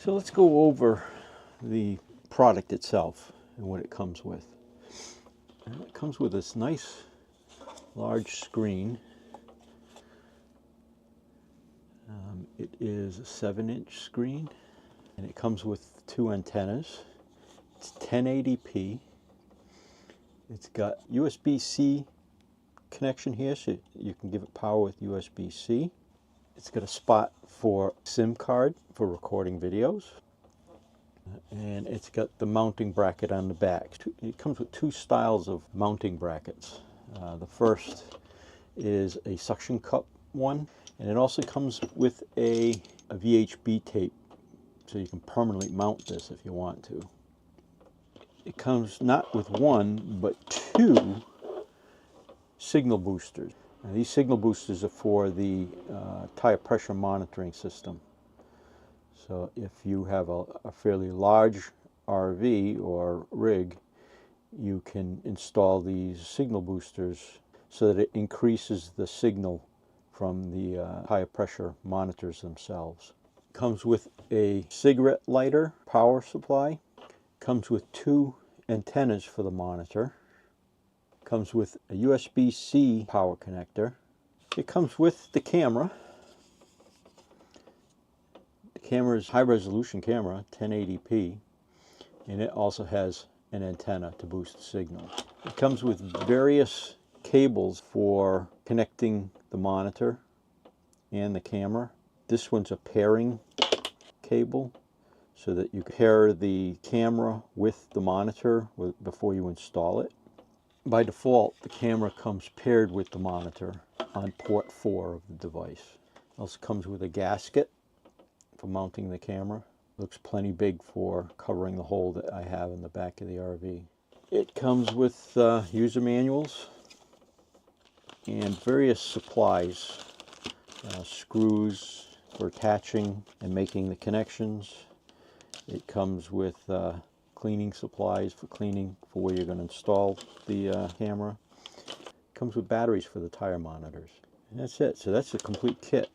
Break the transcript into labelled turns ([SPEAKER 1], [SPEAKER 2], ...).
[SPEAKER 1] So let's go over the product itself and what it comes with. And it comes with this nice large screen. It is a 7-inch screen, and it comes with 2 antennas. It's 1080p. It's got USB-C connection here, so you can give it power with USB-C. It's got a spot for SIM card for recording videos. And it's got the mounting bracket on the back. It comes with 2 styles of mounting brackets. The first is a suction cup one, and it also comes with a VHB tape, so you can permanently mount this if you want to. It comes not with 1, but 2 signal boosters. Now, these signal boosters are for the tire pressure monitoring system. So if you have a fairly large RV or rig, you can install these signal boosters so that it increases the signal from the tire pressure monitors themselves. It comes with a cigarette lighter power supply. Comes with 2 antennas for the monitor. Comes with a USB-C power connector. It comes with the camera. The camera is high-resolution camera, 1080p, and it also has an antenna to boost the signal. It comes with various cables for connecting the monitor and the camera. This one's a pairing cable, so that you pair the camera with the monitor before you install it. By default, the camera comes paired with the monitor on port 4 of the device. It also comes with a gasket for mounting the camera. Looks plenty big for covering the hole that I have in the back of the RV. It comes with user manuals and various supplies, screws for attaching and making the connections. It comes with cleaning supplies for cleaning for where you're going to install the camera. It comes with batteries for the tire monitors. And that's it. So that's the complete kit.